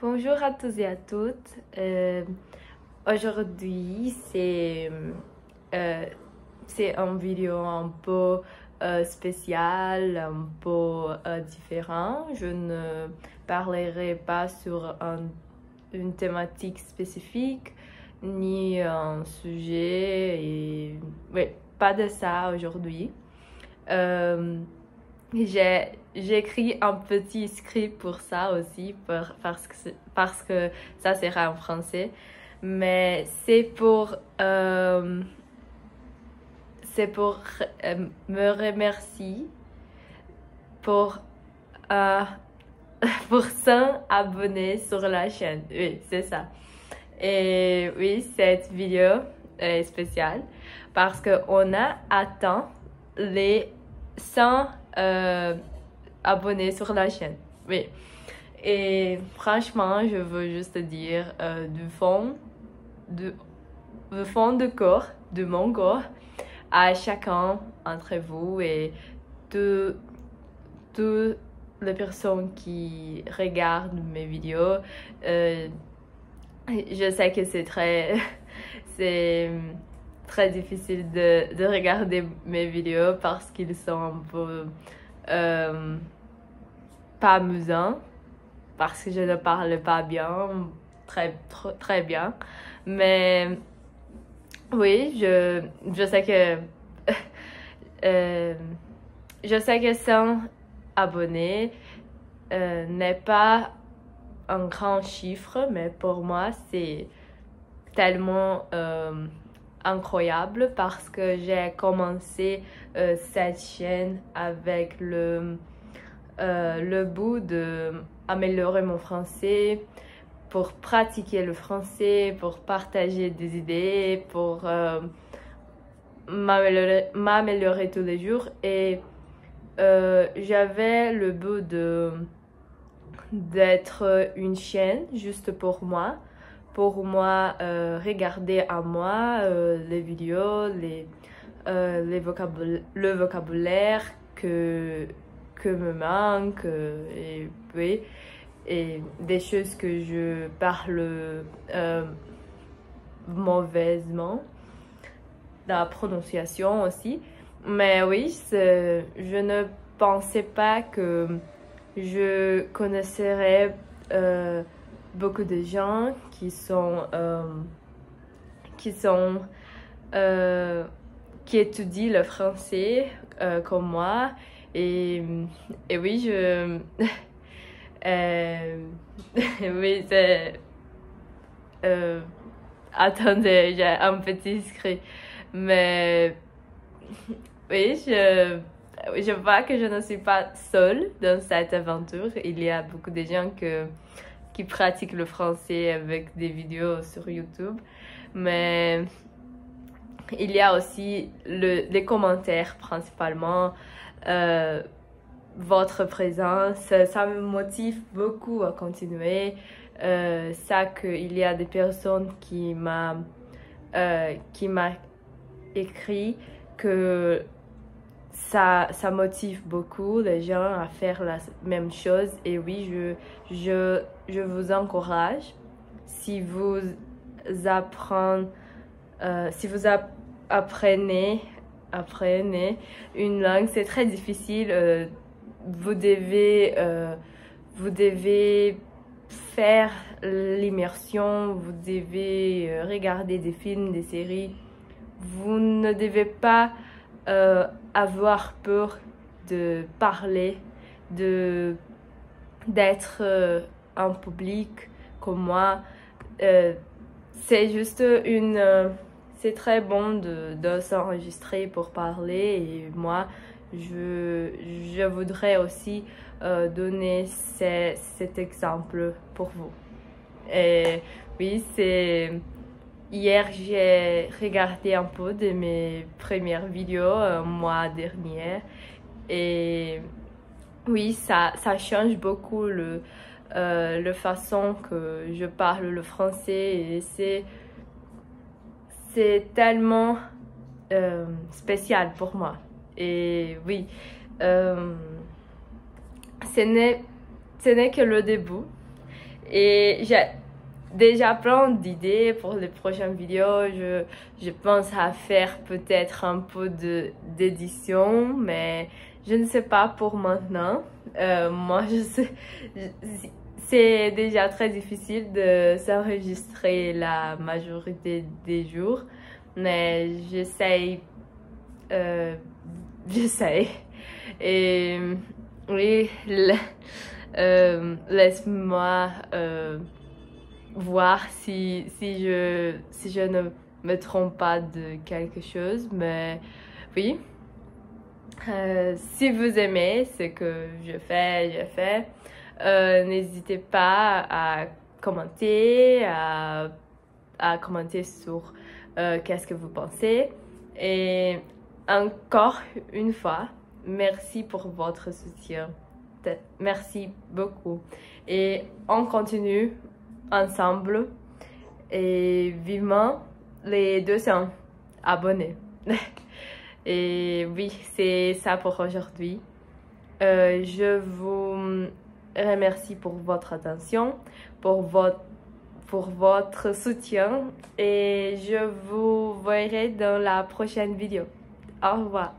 Bonjour à tous et à toutes. Aujourd'hui, euh, c'est une vidéo un peu spéciale, un peu différent. Je ne parlerai pas sur une thématique spécifique ni un sujet et oui, pas de ça aujourd'hui. J'ai écrit un petit script pour ça aussi, parce que ça sera en français. Mais c'est pour me remercier pour, euh, pour 100 abonnés sur la chaîne. Oui, c'est ça. Et oui, cette vidéo est spéciale parce qu'on a atteint les 100 abonnés sur la chaîne. Oui. Et franchement, je veux juste dire du fond de corps, de mon corps, à chacun d'entre vous et toutes les personnes qui regardent mes vidéos. Je sais que c'est très difficile de regarder mes vidéos parce qu'ils sont un peu pas amusants, parce que je ne parle pas bien, très bien. Mais oui, je sais que je sais que 100 abonnés n'est pas un grand chiffre, mais pour moi, c'est tellement incroyable parce que j'ai commencé cette chaîne avec le but d'améliorer mon français, pour pratiquer le français, pour partager des idées, pour m'améliorer tous les jours. Et j'avais le but d'être une chaîne juste pour moi regarder à moi les vidéos, le vocabulaire que me manque et oui, et des choses que je parle mauvaisement, la prononciation aussi. Mais oui, je ne pensais pas que je connaisserais beaucoup de gens qui étudient le français comme moi. Et oui, oui, attendez, j'ai un petit script. Mais oui, je vois que je ne suis pas seule dans cette aventure. Il y a beaucoup de gens qui pratiquent le français avec des vidéos sur YouTube. Mais il y a aussi les commentaires principalement. Votre présence, ça me motive beaucoup à continuer. Ça qu'il y a des personnes qui m'a écrit que ça motive beaucoup les gens à faire la même chose. Et oui, je vous encourage, si vous apprenez une langue, c'est très difficile. Vous devez faire l'immersion, vous devez regarder des films, des séries. Vous ne devez pas avoir peur de parler, d'être en public comme moi. C'est juste c'est très bon de s'enregistrer pour parler, et moi je voudrais aussi donner cet exemple pour vous. Et oui, hier j'ai regardé un peu de mes premières vidéos mois dernier, et oui, ça change beaucoup la façon que je parle le français, et c'est tellement spécial pour moi. Et oui, ce n'est que le début. Et j'ai déjà plein d'idées pour les prochaines vidéos. Je pense à faire peut-être un peu d'édition, mais je ne sais pas pour maintenant. Moi, c'est déjà très difficile de s'enregistrer la majorité des jours, mais j'essaye. J'essaye. Et oui, laisse-moi voir si je ne me trompe pas de quelque chose. Mais oui, si vous aimez ce que je fais, n'hésitez pas à commenter, à commenter sur qu'est-ce que vous pensez. Et encore une fois, merci pour votre soutien. Merci beaucoup. Et on continue ensemble. Et vivement les 200 abonnés. Et oui, c'est ça pour aujourd'hui. Je vous remercie pour votre attention, pour votre soutien. Et je vous verrai dans la prochaine vidéo. Au revoir.